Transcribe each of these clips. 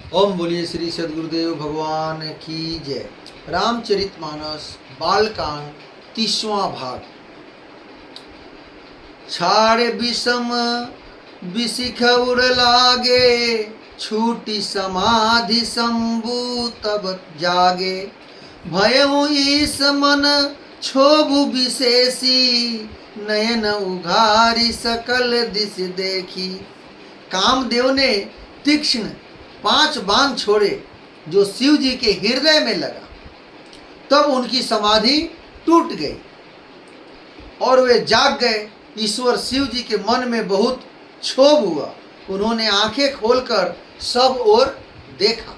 ओम बोलिए श्री सदगुरुदेव भगवान की जय। रामचरितमानस बालकांड 30वां भाग। छाड़ विषम विशिख उड़ लागे, छूटी समाधि शंभु तब जागे। भयउ ईस मन क्षोभु विशेषी, नयन उघारी सकल दिश देखी। कामदेव ने तीक्ष्ण 5 बाण छोड़े जो शिव जी के हृदय में लगा। तब उनकी समाधि टूट गई और वे जाग गए। ईश्वर शिव जी के मन में बहुत क्षोभ हुआ। उन्होंने आंखें खोलकर सब ओर देखा।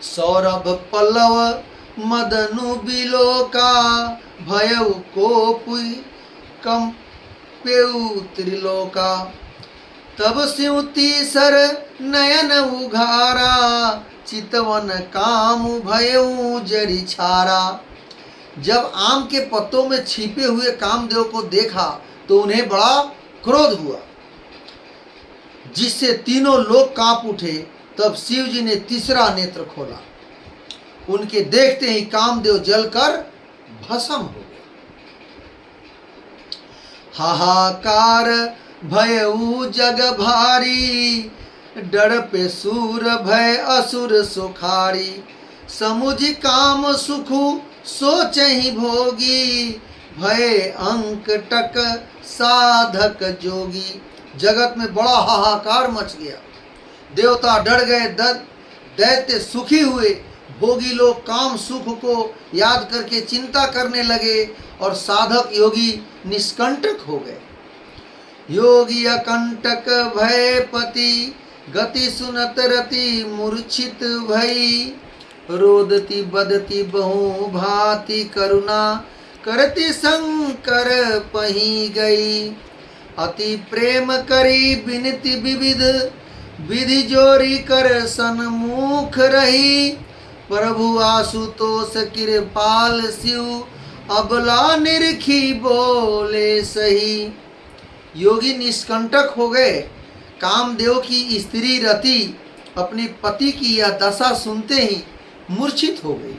सौरभ पल्लव मदनु बिलोका, भयउ कोपुई कंपेउ त्रिलोका। तब सिंह तीसर नयन उघारा, चितवन काम भयउ जरी छारा। जब आम के पत्तों में छिपे हुए कामदेव को देखा तो उन्हें बड़ा क्रोध हुआ, जिससे तीनों लोग कांप उठे। तब शिव जी ने तीसरा नेत्र खोला। उनके देखते ही कामदेव जलकर भस्म हो गया। हाहाकार भयउ जग भारी, डर पे सूर भय असुर सुखारी। समुझ काम सुखु सोचहि भोगी, भय अंक टक साधक जोगी। जगत में बड़ा हाहाकार मच गया। देवता डर गए, दैत्य सुखी हुए। भोगी लोग काम सुख को याद करके चिंता करने लगे और साधक योगी निष्कंटक हो गए। योगी अकंटक भयपति, गति सुनत रति मूर्छित भई। रोदती बदती बहु भांति करुणा, करती शंकर पही गई। अति प्रेम करी बिनती विविध, विधि जोरी कर सन्मुख रही। प्रभु आशुतोष कृपाल शिव, अबला निरखी बोले सही। योगी निष्कंटक हो गए। कामदेव की स्त्री रति अपने पति की यह दशा सुनते ही मूर्छित हो गई।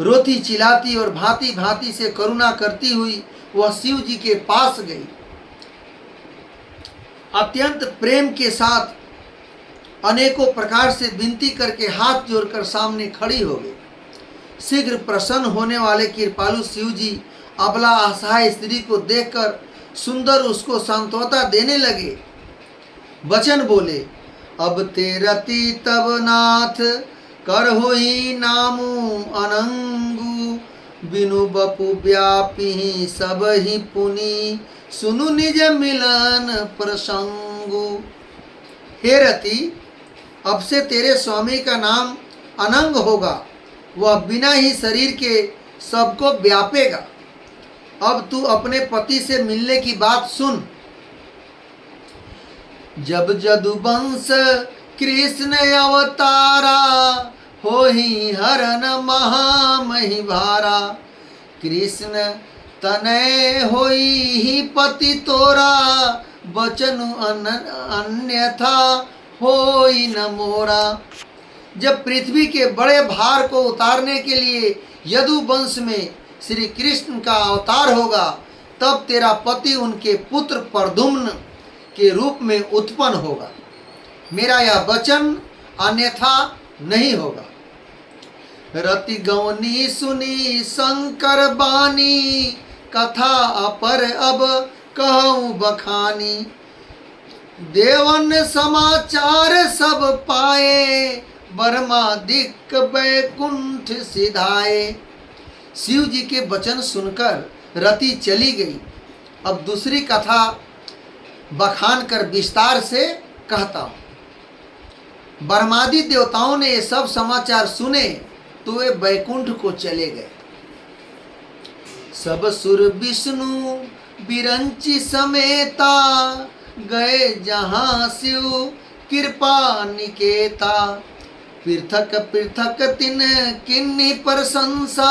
रोती चिल्लाती और भांति भांति से करुणा करती हुई वह शिव जी के पास गई। अत्यंत प्रेम के साथ अनेकों प्रकार से विनती करके हाथ जोड़कर सामने खड़ी हो गई। शीघ्र प्रसन्न होने वाले कृपालु शिव जी अबला असहाय स्त्री को देखकर सुंदर उसको सांत्वना देने लगे। वचन बोले, अब तेरति तब नाथ, करहुई नामु अनंगु। बिनु बपु व्यापी सब ही पुनि, सुनु निज मिलन प्रसंगु। हे रति, अब से तेरे स्वामी का नाम अनंग होगा। वह बिना ही शरीर के सबको व्यापेगा। अब तू अपने पति से मिलने की बात सुन। जब जदुवंश कृष्ण अवतारा, होहि हरन महामहि भारा। कृष्ण तनय होई ही पति तोरा, बचनु अन्यथा होई न मोरा। जब पृथ्वी के बड़े भार को उतारने के लिए यदु वंश में श्री कृष्ण का अवतार होगा, तब तेरा पति उनके पुत्र प्रद्युम्न के रूप में उत्पन्न होगा। मेरा यह वचन अन्यथा नहीं होगा। रति गौनी सुनी शंकर बानी, कथा अपर अब कहूँ बखानी। देवन समाचार सब पाए, बर्मादिक बैकुंठ सिधाए। शिव जी के वचन सुनकर रति चली गई। अब दूसरी कथा बखान कर विस्तार से कहता हूँ। ब्रह्मादि देवताओं ने ये सब समाचार सुने तो वे बैकुंठ को चले गए। सब सुर विष्णु बिरंची समेता, गए जहाँ शिव कृपा निकेता। पृथक पृथक तिन किन्नी प्रशंसा,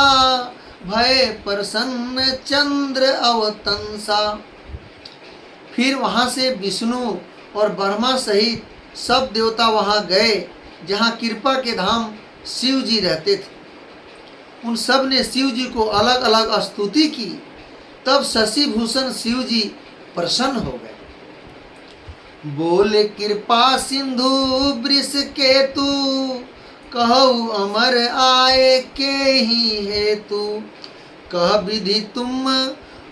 भय प्रसन्न चंद्र अवतंसा। फिर वहाँ से विष्णु और ब्रह्मा सहित सब देवता वहाँ गए जहाँ कृपा के धाम शिव जी रहते थे। उन सब ने शिव जी को अलग अलग स्तुति की। तब शशि भूषण शिव जी प्रसन्न हो गए। बोले कृपा सिंधु वृष केतु, कहु अमर आए के ही हेतु। कह विधि तुम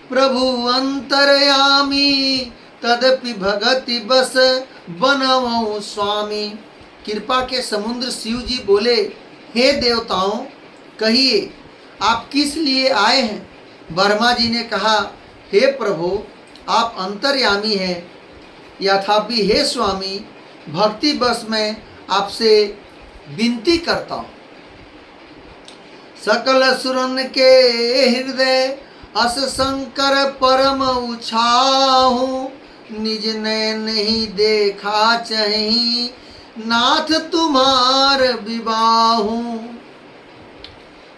प्रभु अंतरयामी, तदपि भगति बस बनवऊं स्वामी। कृपा के समुद्र शिव जी बोले, हे देवताओं, कहिए आप किस लिए आए हैं। ब्रह्मा जी ने कहा, हे प्रभु, आप अंतर्यामी हैं, यथापि हे स्वामी, भक्ति बस में आपसे विनती करता हूँ। सकल सुरन के हृदय अस शंकर परम उछाहू, निज नयन नहीं देखा चही, नाथ तुम्हार विवाहू।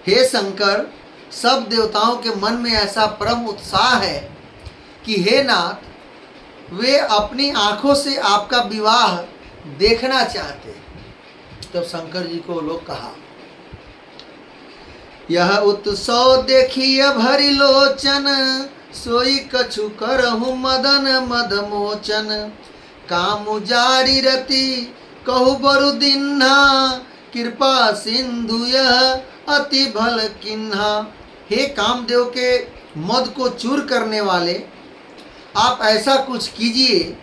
हे शंकर, सब देवताओं के मन में ऐसा परम उत्साह है कि हे नाथ, वे अपनी आंखों से आपका विवाह देखना चाहते हैं। तब शंकर जी को लोग कहा, यह उत्सव देखिए भरि लोचन, सोई कछु करहु मदन मद मोचन। काम जारी रति कहु बरु दिन्हा, कृपा सिंधु यह अति भल किन्हा। हे कामदेव के मद को चूर करने वाले, आप ऐसा कुछ कीजिए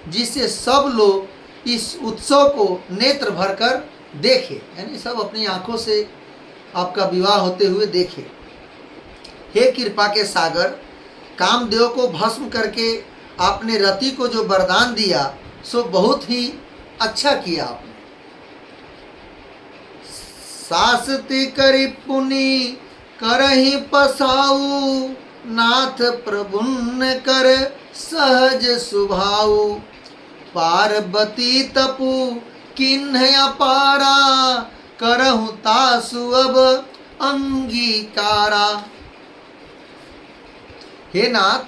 जिससे सब लोग इस उत्सव को नेत्र भरकर देखें, यानी सब अपनी आंखों से आपका विवाह होते हुए देखें। हे कृपा के सागर, कामदेव को भस्म करके आपने रति को जो वरदान दिया सो बहुत ही अच्छा किया आपने। सासती करी पुनि करहि पसाऊ, नाथ प्रभुन्न कर सहज सुभाऊ। पार्वती तपु किन्ह अपारा, करहु तासु अब अंगीकारा। हे नाथ,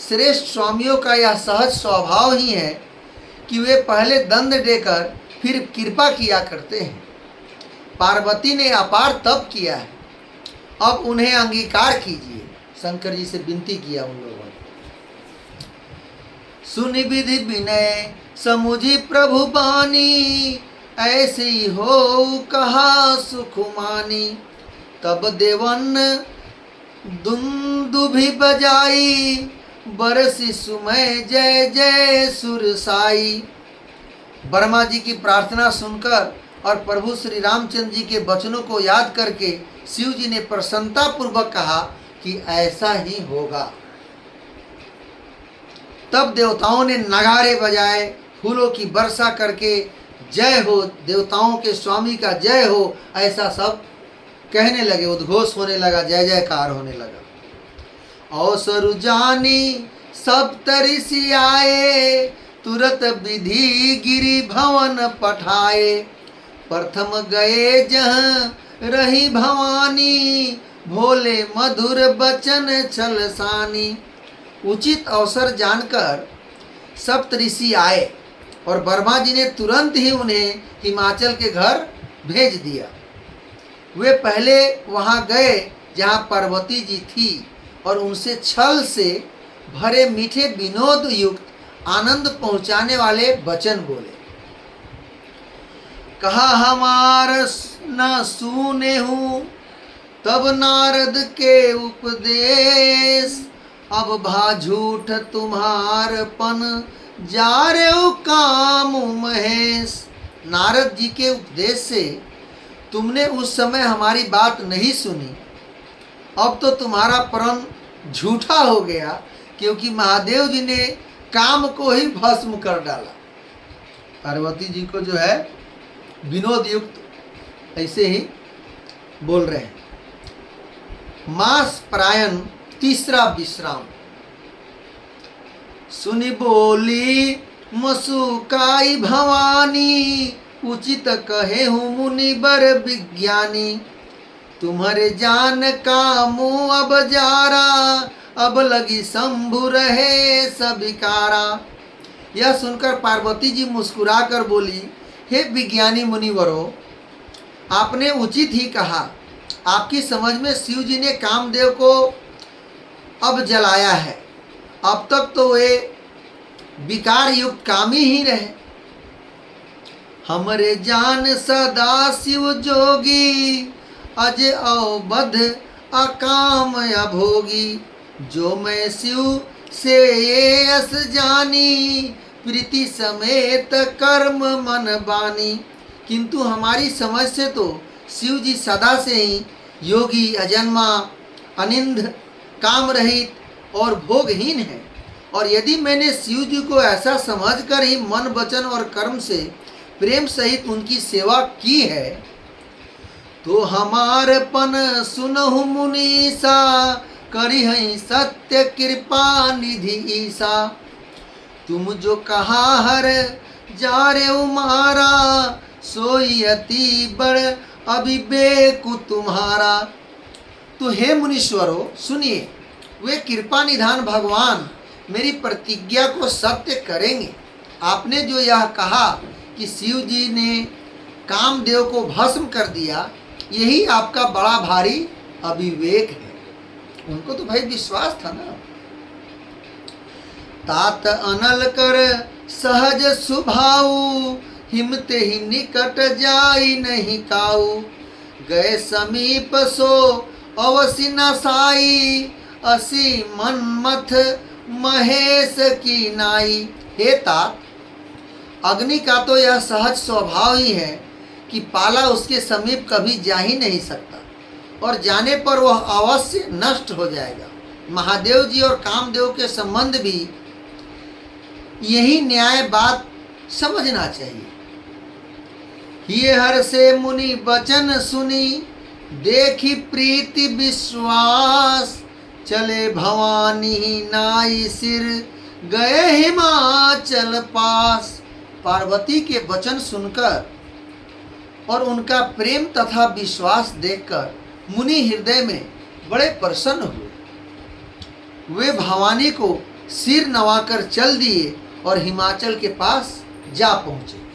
श्रेष्ठ स्वामियों का यह सहज स्वभाव ही है कि वे पहले दंड देकर फिर कृपा किया करते हैं। पार्वती ने अपार तप किया है, अब उन्हें अंगीकार कीजिए। शंकर जी से विनती किया उन लोगों ने। सुनि विधि विनय समुझी प्रभु बानी, ऐसे ही हो कहा सुखमानी। तब देवन दुंदुभि बजाई, बरसी सुमय जय जय सुरसाई। ब्रह्मा जी की प्रार्थना सुनकर और प्रभु श्री रामचंद्र जी के वचनों को याद करके शिव जी ने प्रसन्नता पूर्वक कहा कि ऐसा ही होगा। तब देवताओं ने नगाड़े बजाए, फूलों की वर्षा करके जय हो, देवताओं के स्वामी का जय हो, ऐसा सब कहने लगे। उद्घोष होने लगा, जय जयकार होने लगा। अवसर जानी सब तरिसी आए, तुरत विधि गिरि भवन पठाए। प्रथम गए जहाँ रही भवानी, भोले मधुर बचन छलसानी। उचित अवसर जानकर सप्तऋषि आए और ब्रह्मा जी ने तुरंत ही उन्हें हिमाचल के घर भेज दिया। वे पहले वहाँ गए जहाँ पार्वती जी थी और उनसे छल से भरे मीठे विनोद युक्त आनंद पहुँचाने वाले वचन बोले। कहा हमार न सुने हूँ तब नारद के उपदेश, अब भा झूठ तुम्हारपन जा रे काम महेश। नारद जी के उपदेश से तुमने उस समय हमारी बात नहीं सुनी, अब तो तुम्हारा प्रण झूठा हो गया, क्योंकि महादेव जी ने काम को ही भस्म कर डाला। पार्वती जी को जो है विनोद युक्त ऐसे ही बोल रहे हैं। मास प्रायण तीसरा विश्राम। सुनि बोली मसुकाई भवानी, उचित कहे हूँ मुनि बर विज्ञानी। तुम्हारे जान का मुँह अब जारा, अब लगी शंभु रहे सबिकारा। यह सुनकर पार्वती जी मुस्कुराकर बोली, हे विज्ञानी मुनिवरों, आपने उचित ही कहा। आपकी समझ में शिव जी ने कामदेव को अब जलाया है। अब तक तो वे विकार युक्त कामी ही रहे। हमरे जान सदा शिव जोगी, अज अवबध अकाम अभोगी। जो मैं शिव से ये अस जानी, प्रीति समेत कर्म मन बानी। किंतु हमारी समझ से तो शिव जी सदा से ही योगी, अजन्मा, अनिंद, काम रहित और भोगहीन है। और यदि मैंने शिव जी को ऐसा समझकर ही मन, वचन और कर्म से प्रेम सहित उनकी सेवा की है, तो हमार पन सुनहु मुनीसा, करी है सत्य कृपा निधि ईसा। तुम जो कहा हर जा रे उमारा, सोई अति बड़ अविवेक तुम्हारा। तो हे मुनीश्वरों सुनिए, वे कृपा निधान भगवान मेरी प्रतिज्ञा को सत्य करेंगे। आपने जो यह कहा कि शिव जी ने कामदेव को भस्म कर दिया, यही आपका बड़ा भारी अविवेक है। उनको तो भाई विश्वास था ना। तात अनल कर सहज सुभाऊ, हिमते ही निकट जाई नहीं काऊ। गए समीप सो अवसि न साई, असी मनमथ महेश की नाई। हे तात, अग्नि का तो यह सहज स्वभाव ही है कि पाला उसके समीप कभी जा ही नहीं सकता, और जाने पर वह अवश्य नष्ट हो जाएगा। महादेव जी और कामदेव के संबंध भी यही न्याय बात समझना चाहिए। ये हर से मुनि वचन सुनी, देखी प्रीति विश्वास। चले भवानी नाई सिर, गए हिमाचल पास। पार्वती के वचन सुनकर और उनका प्रेम तथा विश्वास देखकर मुनि हृदय में बड़े प्रसन्न हुए। वे भवानी को सिर नवाकर चल दिए और हिमाचल के पास जा पहुंचे।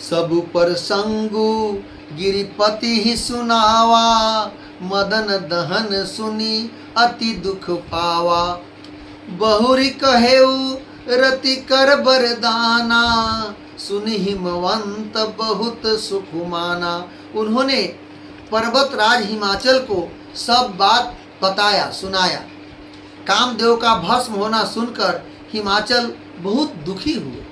सब पर संगु गिरिपति ही सुनावा, मदन दहन सुनी अति दुख पावा। बहुरी कहेऊ रति कर बरदाना, सुनि हिमवंत बहुत सुख माना। उन्होंने पर्वत राज हिमाचल को सब बात बताया, सुनाया। कामदेव का भस्म होना सुनकर हिमाचल बहुत दुखी हुए।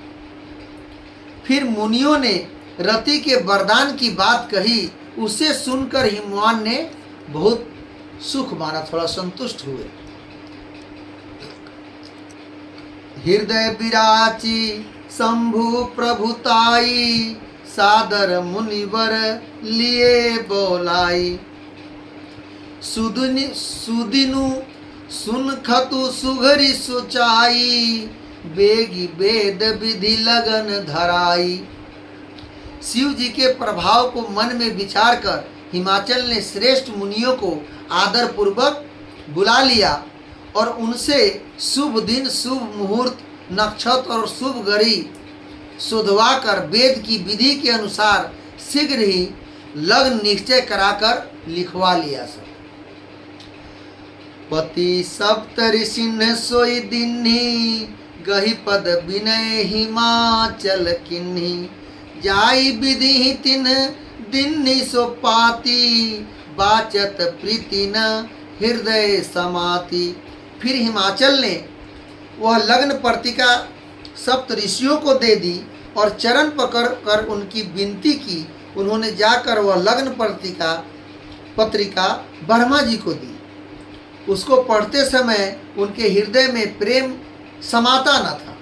फिर मुनियों ने रति के वरदान की बात कही, उसे सुनकर हिमवान ने बहुत सुख माना, थोड़ा संतुष्ट हुए। हृदय विराची शंभु प्रभुताई, सादर मुनिवर लिए बोलाई। सुदिनु सुन खतु सुघरी सोचाई, बेगी वेद विधि लगन धराई। शिव जी के प्रभाव को मन में विचार कर हिमाचल ने श्रेष्ठ मुनियों को आदर पूर्वक बुला लिया और उनसे शुभ दिन, शुभ मुहूर्त, नक्षत्र और शुभ घड़ी शोधवा कर वेद की विधि के अनुसार शीघ्र ही लग्न निश्चय कराकर लिखवा लिया। सब पति सप्त ऋषिन सोई दिन्ही, गही पद विनय हिमाचल किन्ही। जाई विधि तिन दिन्ही सो पाती, बाचत प्रीति न हृदय समाती। फिर हिमाचल ने वह लग्न पत्रिका सप्त ऋषियों को दे दी और चरण पकड़ कर उनकी विनती की। उन्होंने जाकर वह लग्न पत्रिका ब्रह्मा जी को दी। उसको पढ़ते समय उनके हृदय में प्रेम समाता न था।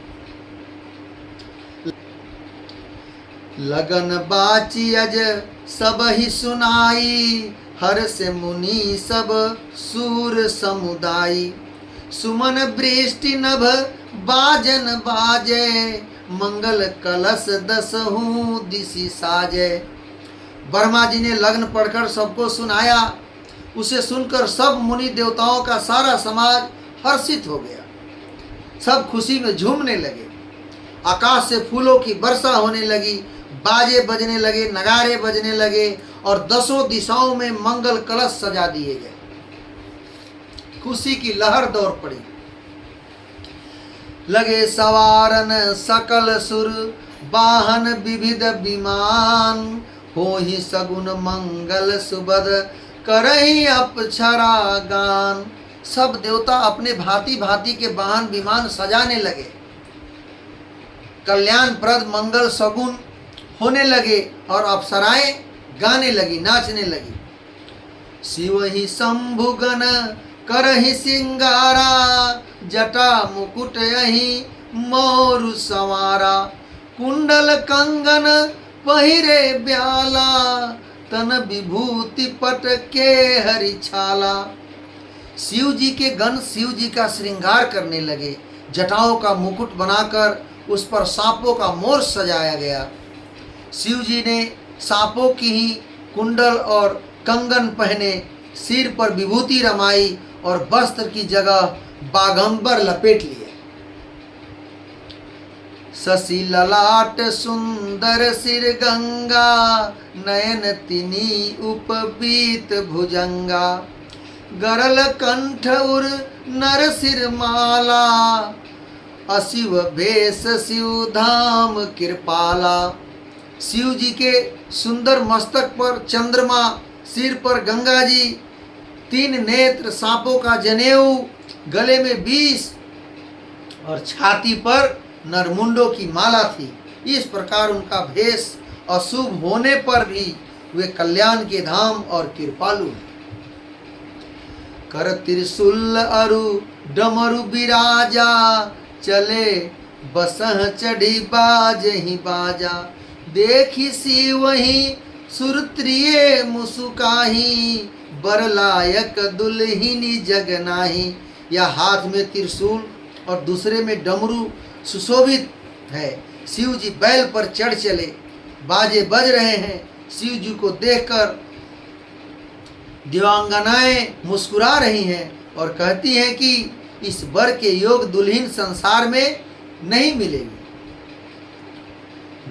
लगन बाची अज सब ही सुनाई, हर से मुनि सब सूर समुदाई। सुमन वृष्टि नभ बाजन बाजे, मंगल कलश दसहु दिशि साजे। ब्रह्मा जी ने लग्न पढ़कर सबको सुनाया। उसे सुनकर सब मुनि देवताओं का सारा समाज हर्षित हो गया। सब खुशी में झूमने लगे। आकाश से फूलों की वर्षा होने लगी, बाजे बजने लगे, नगारे बजने लगे और दसों दिशाओं में मंगल कलश सजा दिए गए। खुशी की लहर दौड़ पड़ी। लगे सवारन सकल सुर, वाहन विविध विमान, हो ही सगुन मंगल सुबद, करही अप्सरा गान। सब देवता अपने भांति भांति के वाहन विमान सजाने लगे, कल्याणप्रद मंगल सगुन होने लगे और अप्सराएं गाने लगी, नाचने लगी। शिव ही शंभु गण करहि सिंगारा, जटा मुकुट यही मोरु संवारा, कुंडल कंगन पहिरे ब्याला, तन विभूति पट के हरि छाला। शिव जी के गण शिव जी का श्रृंगार करने लगे। जटाओं का मुकुट बनाकर उस पर सांपों का मोर सजाया गया। शिव जी ने सांपों की ही कुंडल और कंगन पहने, सिर पर विभूति रमाई और वस्त्र की जगह बागंबर लपेट लिए। शशि ललाट सुंदर सिर गंगा, नयन तिनी उपबीत भुजंगा, गरल कंठ उर नर सिर माला, अशिव भेष शिव धाम कृपाला। शिव जी के सुंदर मस्तक पर चंद्रमा, सिर पर गंगा जी, 3 नेत्र, सांपों का जनेऊ, गले में 20 और छाती पर नरमुंडों की माला थी। इस प्रकार उनका भेष अशुभ होने पर भी वे कल्याण के धाम और कृपालु हैं। कर त्रिशूल अरु डमरु बिराजा, चले बसह चढ़ी बाजहि बाजा, देखी सी वही सुरत्रिये मुसुकाही, बरलायक दुल्हिनी जगनाही। या हाथ में त्रिशूल और दूसरे में डमरू सुशोभित है। शिव जी बैल पर चढ़ चले, बाजे बज रहे हैं। शिव जी को देखकर दिव्यांगनाएं मुस्कुरा रही हैं और कहती हैं कि इस वर के योग दुल्हन संसार में नहीं मिलेगी।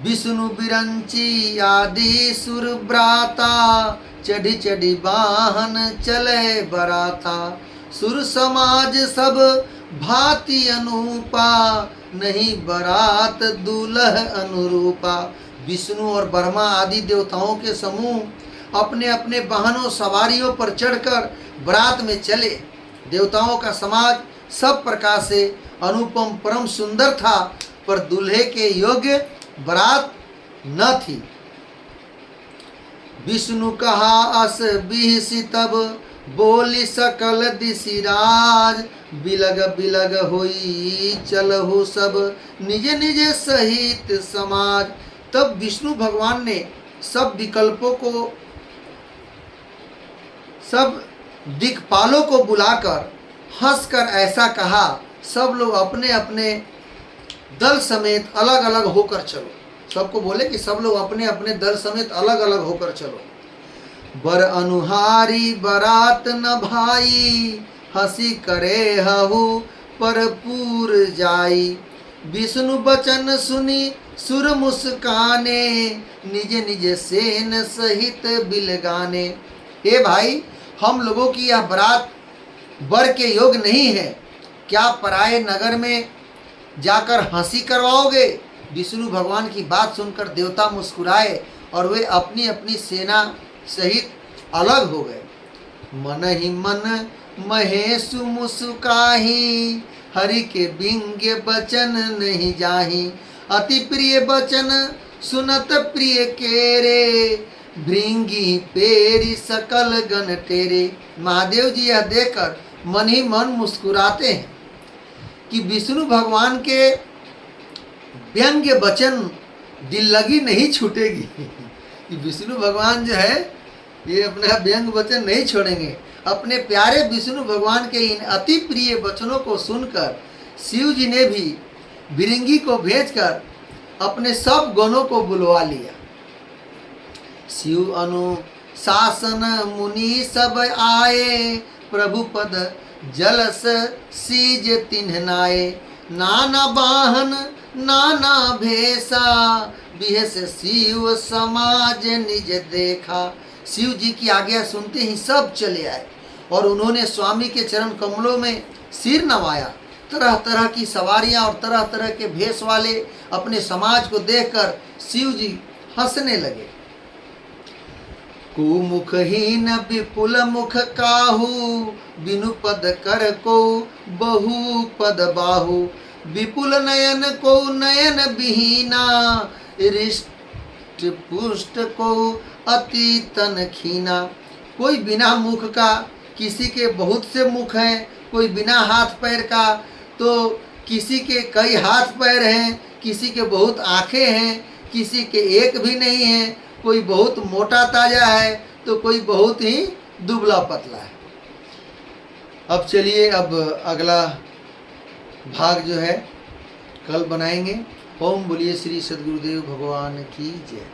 विष्णु बिरंची आदि सुर ब्राता, चढ़ी चढ़ी वाहन चले बराता, सुर समाज सब भांति अनूपा, नहीं बरात दूल्ह अनुरूपा। विष्णु और ब्रह्मा आदि देवताओं के समूह अपने अपने वाहनों सवारियों पर चढ़कर बरात में चले। देवताओं का समाज सब प्रकार से अनुपम परम सुंदर था, पर दूल्हे के योग्य बरात न थी। विष्णु कहा अस बिहसी तब, बोली सकल दिशिराज, बिलग बिलग होई चलहु सब, निज निज सहित समाज। तब विष्णु भगवान ने सब विकल्पों को, सब दिक्पालों को बुलाकर हंसकर ऐसा कहा, सब लोग अपने अपने दल समेत अलग अलग होकर चलो। सबको बोले कि सब लोग अपने अपने दल समेत अलग अलग होकर चलो। बर अनुहारी बरात न भाई, हंसी करे हहु पर पूर जाई, विष्णु बचन सुनी सुर मुस्काने, निज निज सेन सहित बिलगाने। हे भाई, हम लोगों की यह बरात वर के योग नहीं है, क्या पराये नगर में जाकर हंसी करवाओगे? विष्णु भगवान की बात सुनकर देवता मुस्कुराए और वे अपनी अपनी सेना सहित अलग हो गए। मन ही मन महेशु मुस्काही, हरि के बिंग बचन नहीं जाही, अति प्रिय बचन सुनत प्रिय केरे, भृंगी पेरी सकल गण तेरे। महादेव जी यह देखकर मन ही मन मुस्कुराते हैं कि विष्णु भगवान के व्यंग्य वचन दिल लगी नहीं छूटेगी। कि विष्णु भगवान जो है ये अपना व्यंग वचन नहीं छोड़ेंगे। अपने प्यारे विष्णु भगवान के इन अति प्रिय वचनों को सुनकर शिव जी ने भी बिरंगी को भेजकर अपने सब गणों को बुलवा लिया। शिव अनुशासन मुनि सब आए, प्रभु पद जलस सीज तिन्ह नाये, नाना बाहन नाना भेसा, बिहस शिव समाज निज देखा। शिव जी की आज्ञा सुनते ही सब चले आए और उन्होंने स्वामी के चरण कमलों में सिर नवाया। तरह तरह की सवारियां और तरह तरह के भेष वाले अपने समाज को देखकर शिव जी हंसने लगे। कुमुखहीन विपुल मुख काहू, बिनु पद कर को बहु पद बाहु। विपुल नयन को नयन विहीना, रिष्ट पुष्ट को अति तन खीना। कोई बिना मुख का, किसी के बहुत से मुख हैं, कोई बिना हाथ पैर का, तो किसी के कई हाथ पैर हैं, किसी के बहुत आँखें हैं, किसी के एक भी नहीं है, कोई बहुत मोटा ताजा है तो कोई बहुत ही दुबला पतला है। अब चलिए, अब अगला भाग जो है कल बनाएंगे। ओम बोलिए श्री सद्गुरुदेव भगवान की जय।